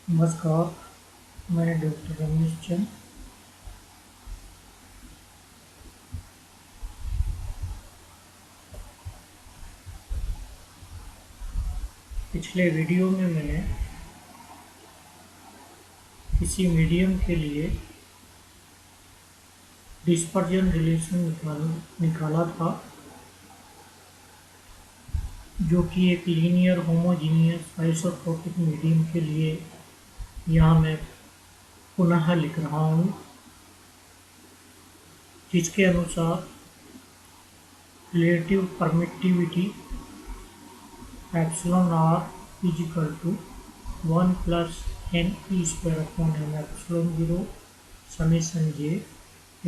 नमस्कार, मैं डॉक्टर रमेश चंद। पिछले वीडियो में मैंने किसी मीडियम के लिए डिस्पर्जन रिलेशन निकाला था, जो कि एक लीनियर होमोजीनियस आइसोट्रोपिक मीडियम के लिए यहाँ मैं पुनः लिख रहा हूँ, जिसके अनुसार relative permittivity epsilon r is equal to 1 plus n e square upon n epsilon 0 summation j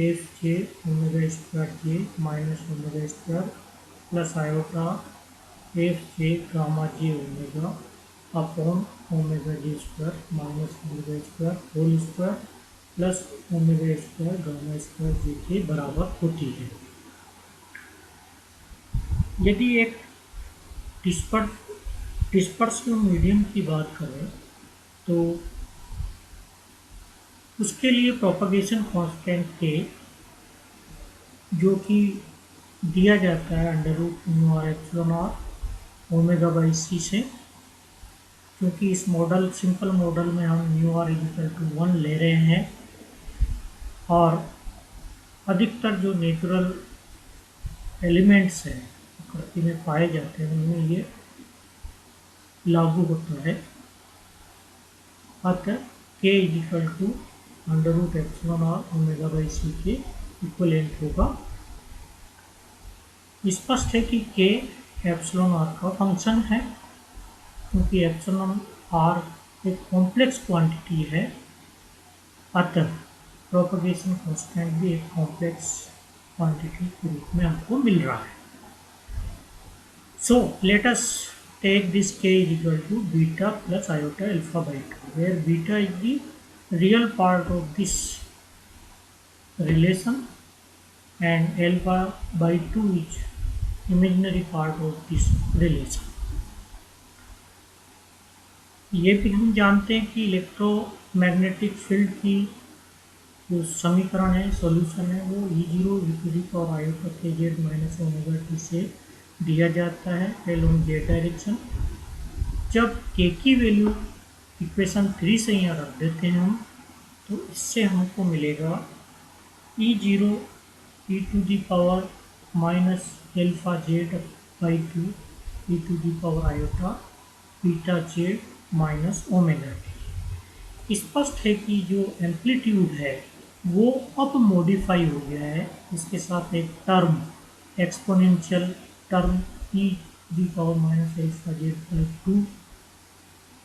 f j omega square j minus omega square plus iota f j gamma j omega upon omega j square minus omega square whole square plus omega square gamma square j के बराबर होती है। यदि एक dispersive medium की बात करें तो उसके लिए प्रोपगेशन कांस्टेंट के, जो कि दिया जाता है under root mu r epsilon r omega by c से, क्योंकि इस मॉडल सिंपल मॉडल में हम म्यू आर इक्वल टू 1 ले रहे हैं और अधिकतर जो नेचुरल एलिमेंट्स हैं प्रकृति में पाए जाते हैं उनमें ये लागू होता है। अतः के equal to under root epsilon r omega by c के इक्वलेंट होगा। स्पष्ट है कि के एप्सिलॉन आर का फंक्शन है, क्योंकि एप्सिलॉन आर एक कॉम्प्लेक्स क्वांटिटी है, अतः प्रोपगेशन कांस्टेंट भी एक कॉम्प्लेक्स क्वांटिटी के रूप में हमको मिल रहा है। So let us take this k is equal to beta plus iota alpha by 2, where beta is the real part of this relation and alpha by 2 is imaginary part of this relation. ये भी हम जानते हैं कि electromagnetic field की जो समीकरण है, सॉल्यूशन है, वो E0 और आयोटा के जेड माइनस ओमेगा टी से दिया जाता है एलोंग जेड डायरेक्शन। जब के की वैल्यू इक्वेशन 3 से यहाँ रख देते हैं हम, तो इससे हमको मिलेगा E0 e to the power minus alpha z by 2 e to the power iota beta z minus omega t. स्पष्ट है कि जो एम्पलीट्यूड है वो अब मॉडिफाई हो गया है, इसके साथ एक term exponential term E the power minus alpha z by 2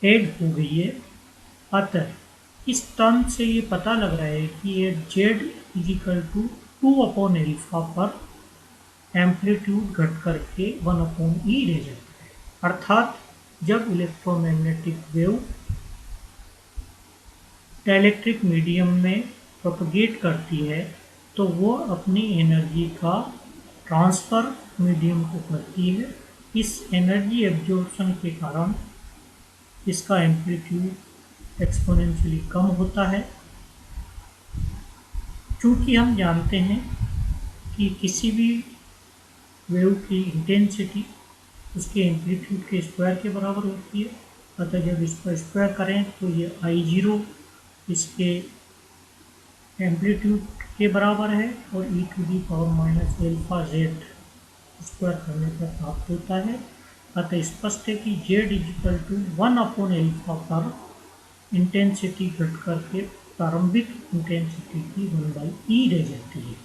add हो गई है। अतः इस टर्म से ये पता लग रहा है कि ये z is equal to 2 upon alpha पर एम्पलीट्यूड घट करके 1 अपॉन ई रह जाता है। अर्थात जब इलेक्ट्रोमैग्नेटिक वेव डाइलेक्ट्रिक मीडियम में प्रोपगेट करती है तो वो अपनी एनर्जी का ट्रांसफ़र मीडियम को करती है। इस एनर्जी एब्जॉर्प्शन के कारण इसका एम्पलीट्यूड एक्सपोनेंशियली कम होता है। चूँकि हम जानते हैं कि किसी भी वेव की इंटेंसिटी उसके एम्पलीट्यूड के स्क्वायर के बराबर होती है, अतः जब इसका स्क्वायर करें तो ये I0 इसके एम्पलीट्यूड के बराबर है और e to the power minus alpha z square करने पर प्राप्त होता है। अतः स्पष्ट है कि z is equal to 1 upon alpha पर इंटेंसिटी घट करके प्रारंभिक इंटेंसिटी की 1 बाई ई रह जाती है।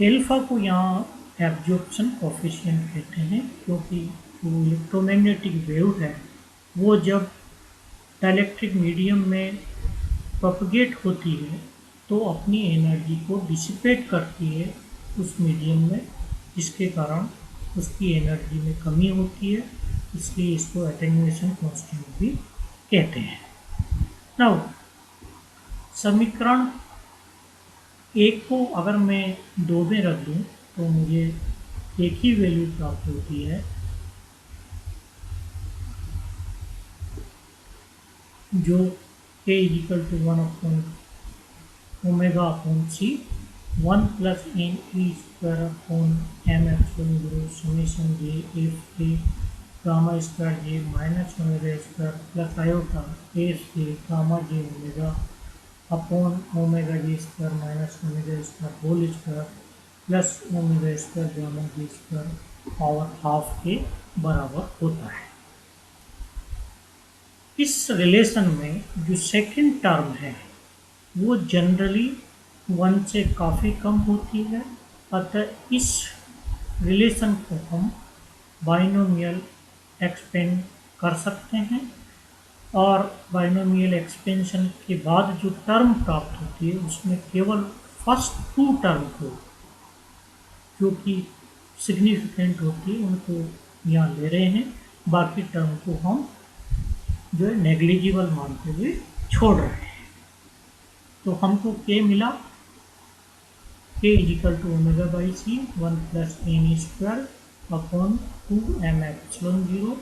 एल्फा को यहाँ एब्जॉर्प्शन कोफिशिएंट कहते हैं, क्योंकि जो इलेक्ट्रोमैग्नेटिक वेव है वो जब डाइलेक्ट्रिक मीडियम में प्रोपगेट होती है तो अपनी एनर्जी को डिसिपेट करती है उस मीडियम में, जिसके कारण उसकी एनर्जी में कमी होती है, इसलिए इसको एटेन्यूएशन कांस्टेंट भी कहते हैं। नाउ समीकरण एक को अगर मैं 2 में रख दूँ तो मुझे एक ही वैल्यू प्राप्त होती है। जो k is equal to 1 upon omega upon c 1 plus n e square upon m epsilon 0 summation j f k gamma square j minus omega square plus iota f j gamma j omega upon omega j square minus omega square whole square plus omega square gamma j square power half के बराबर होता है। इस relation में जो second term है वो generally 1 से काफ़ी कम होती है, अतः इस रिलेशन को हम बाइनोमियल एक्सपेंड कर सकते हैं और बाइनोमियल एक्सपेंशन के बाद जो टर्म प्राप्त होती है उसमें केवल फर्स्ट 2 टर्म को जो कि सिग्निफिकेंट होती है उनको यहाँ ले रहे हैं, बाकी टर्म को हम जो है नेग्लिजिबल मानते हुए छोड़ रहे हैं। तो हमको k मिला, k is equal to omega by c 1 plus n square upon 2 m epsilon 0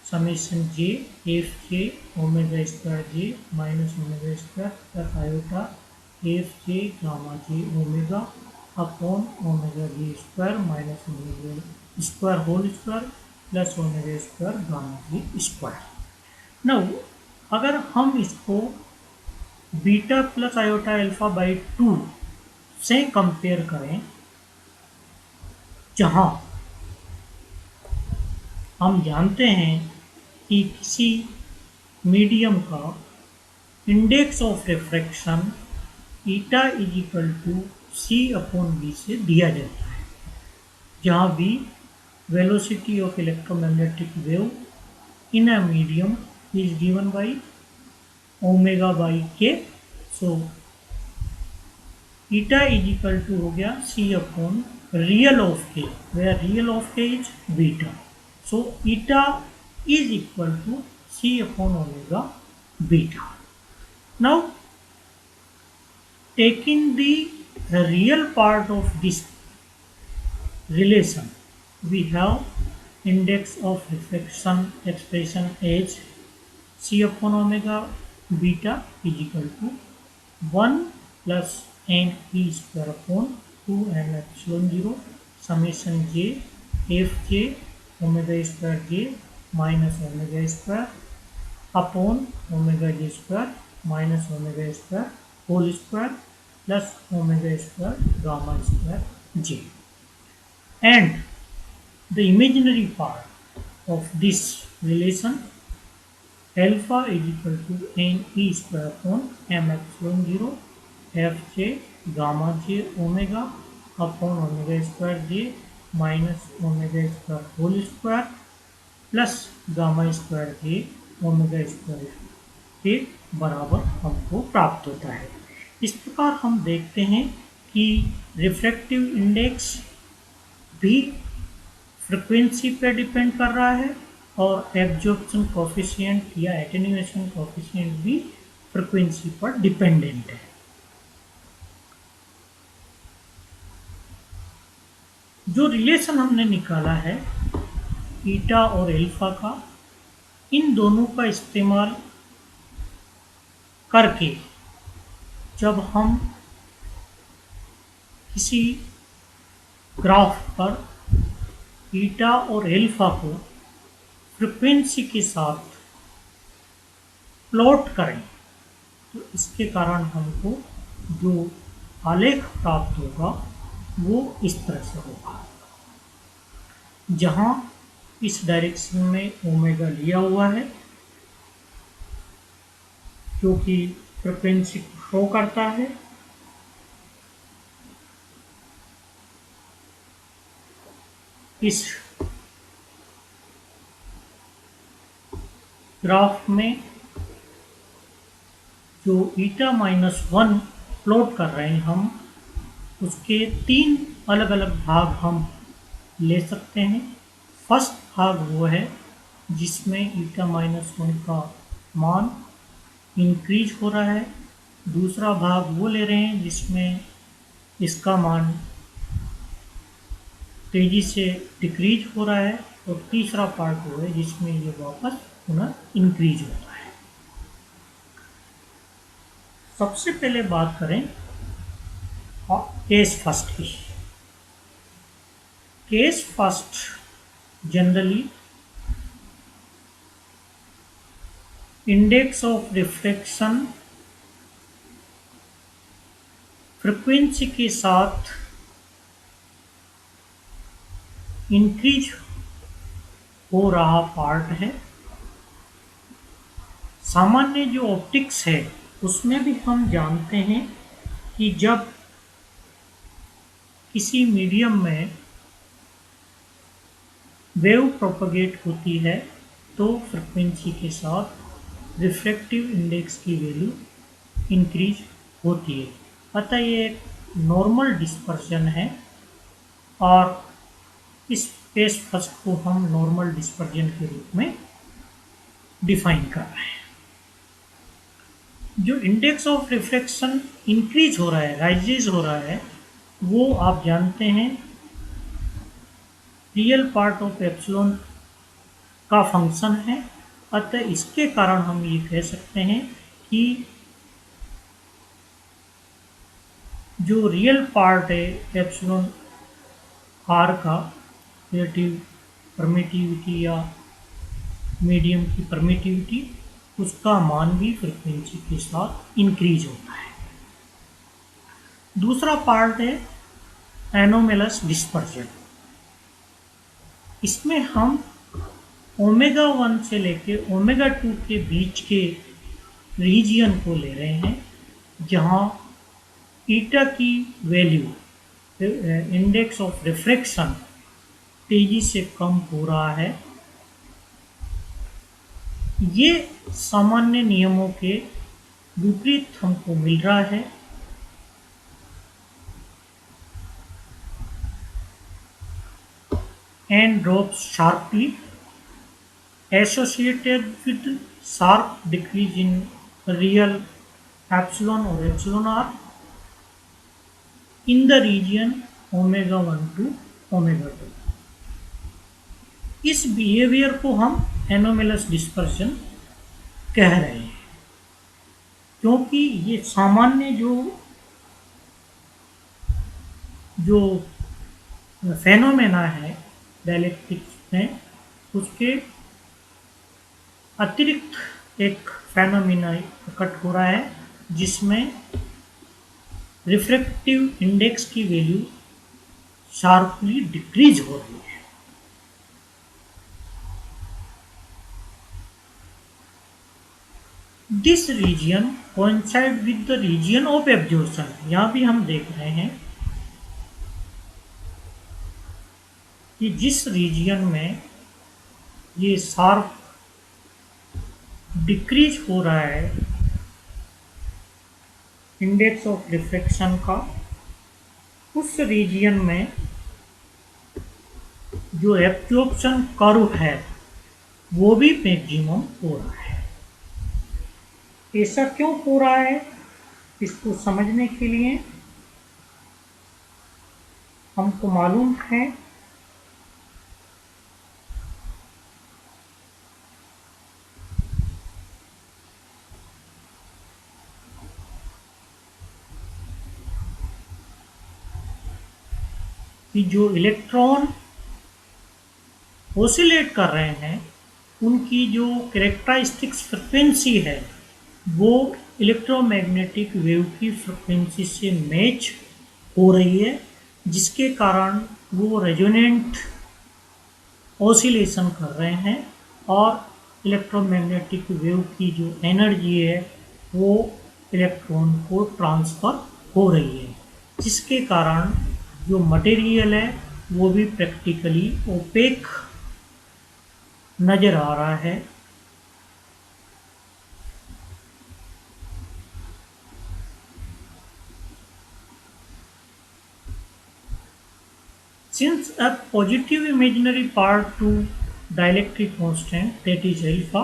summation j f j omega square j minus omega square plus iota f j gamma j omega upon omega j square minus omega square whole square plus omega square gamma j square. Now अगर हम इसको beta plus iota alpha by 2 से compare करें, जहां हम जानते हैं कि किसी मीडियम का index of refraction eta is equal to c upon v से दिया जाता है, जहां v velocity of electromagnetic wave in a medium is given by omega by k, so eta is equal to हो गया c upon real of k, where real of k is beta, so eta is equal to c upon omega beta. Now taking the real part of this relation, we have index of reflection expression as c upon omega beta is equal to 1 plus n e square upon 2 m epsilon 0 summation j f j omega square j minus omega square upon omega j square minus omega square whole square plus omega square gamma square j, and the imaginary part of this relation alpha is equal to n e square upon m epsilon 0 f j gamma j omega upon omega square j minus omega square whole square plus gamma square j omega square के बराबर हमको प्राप्त होता है। इस प्रकार हम देखते हैं कि रिफ्रैक्टिव इंडेक्स भी फ्रिक्वेंसी पर डिपेंड कर रहा है और एब्जॉर्प्शन कोफिशिएंट या एटेन्यूएशन कोफिशिएंट भी फ्रिक्वेंसी पर डिपेंडेंट है। जो रिलेशन हमने निकाला है ईटा और एल्फा का, इन दोनों का इस्तेमाल करके जब हम किसी ग्राफ पर ईटा और एल्फा को फ्रिक्वेंसी के साथ प्लॉट करें तो इसके कारण हमको जो आलेख प्राप्त होगा वो इस तरह से होगा, जहां इस डायरेक्शन में ओमेगा लिया हुआ है जो कि फ्रिक्वेंसी को शो करता है, इस ग्राफ में जो ईटा -1 प्लॉट कर रहे हैं हम, उसके 3 अलग अलग भाग हम ले सकते हैं। फर्स्ट भाग वो है जिसमें ईटा -1 का मान इंक्रीज हो रहा है, दूसरा भाग वो ले रहे हैं जिसमें इसका मान तेज़ी से डिक्रीज हो रहा है, और तीसरा पार्ट वो है जिसमें ये वापस पुनः इंक्रीज होता है। सबसे पहले बात करें केस फर्स्ट की। Case first generally index of reflection frequency के साथ इंक्रीज हो रहा पार्ट है। सामान्य जो ऑप्टिक्स है उसमें भी हम जानते हैं कि जब किसी मीडियम में वेव प्रोपगेट होती है तो फ्रीक्वेंसी के साथ रिफ्रैक्टिव इंडेक्स की वैल्यू इंक्रीज होती है। अतः ये एक नॉर्मल डिस्पर्शन है और इस केस फर्स्ट को हम नॉर्मल डिस्पर्जन के रूप में डिफाइन कर रहे हैं। जो इंडेक्स ऑफ रिफ्लेक्शन इंक्रीज हो रहा है, राइजेज हो रहा है, वो आप जानते हैं रियल पार्ट ऑफ एप्सिलॉन का फंक्शन है। अतः इसके कारण हम ये कह सकते हैं कि जो रियल पार्ट है एप्सिलॉन आर का, रिलेटिव परमिटिविटी या मीडियम की परमिटिविटी, उसका मान भी फ्रीक्वेंसी के साथ इंक्रीज होता है। दूसरा पार्ट है एनोमेलस डिस्पर्जन। इसमें हम ओमेगा 1 से लेके ओमेगा 2 के बीच के रीजियन को ले रहे हैं जहां ईटा की वैल्यू इंडेक्स ऑफ रिफ्रैक्शन तेजी से कम हो रहा है। ये सामान्य नियमों के विपरीत हमको मिल रहा है। N drops sharply associated with sharp decrease in real epsilon or epsilon r in the region omega 1 to omega 2। इस बिहेवियर को हम एनोमेलस डिस्पर्शन कह रहे हैं क्योंकि ये सामान्य जो फेनोमेना है डायलेक्ट्रिक्स में, उसके अतिरिक्त एक फेनोमेना प्रकट हो रहा है जिसमें रिफ्रैक्टिव इंडेक्स की वैल्यू शार्पली डिक्रीज हो रही है। This region coincide with the region of absorption. यहां भी हम देख रहे हैं कि जिस रीजन में ये शार्प डिक्रीज हो रहा है इंडेक्स ऑफ रिफ्रैक्शन का, उस रीजन में जो एब्जॉर्प्शन कर्व है वो भी मैक्सिमम हो रहा है। ऐसा क्यों हो रहा है, इसको समझने के लिए हमको मालूम है कि जो इलेक्ट्रॉन ओसिलेट कर रहे हैं उनकी जो कैरेक्टरिस्टिक्स फ्रिक्वेंसी है वो इलेक्ट्रोमैग्नेटिक वेव की फ्रिक्वेंसी से मैच हो रही है, जिसके कारण वो रेजोनेंट ऑसिलेशन कर रहे हैं और इलेक्ट्रोमैग्नेटिक वेव की जो एनर्जी है वो इलेक्ट्रॉन को ट्रांसफ़र हो रही है, जिसके कारण जो मटेरियल है वो भी प्रैक्टिकली ओपेक नज़र आ रहा है। Since a positive imaginary part to dielectric constant, that is alpha,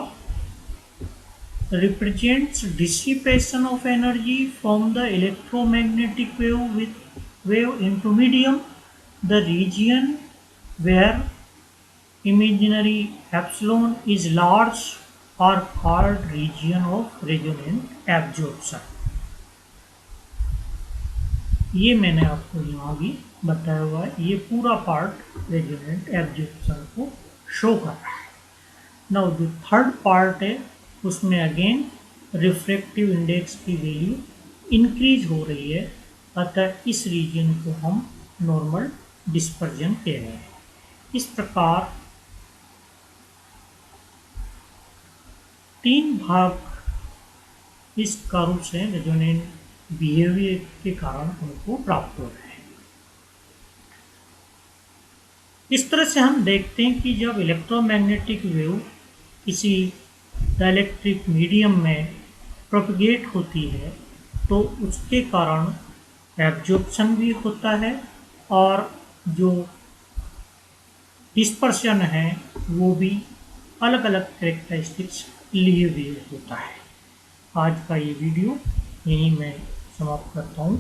represents dissipation of energy from the electromagnetic wave into medium, the region where imaginary epsilon is large are called region of resonant absorption। ये मैंने आपको यहाँ भी बताया हुआ है, ये पूरा पार्ट रेजोनेंट एब्जॉर्प्शन को शो कर रहा है। नाउ जो थर्ड पार्ट है उसमें अगेन रिफ्रैक्टिव इंडेक्स की वैल्यू इंक्रीज हो रही है, अतः इस रीजन को हम नॉर्मल डिस्पर्जन कह रहे हैं। इस प्रकार 3 भाग इस कर्व से रेजोनेंट बिहेवियर के कारण हमको प्राप्त हो रहे हैं। इस तरह से हम देखते हैं कि जब इलेक्ट्रोमैग्नेटिक वेव किसी डाइलेक्ट्रिक मीडियम में प्रोपगेट होती है तो उसके कारण एब्जॉर्प्शन भी होता है और जो डिस्पर्शन है वो भी अलग अलग कैरेक्टरिस्टिक्स लिए हुए होता है। आज का ये वीडियो यहीं मैं समाप्त करता हूँ।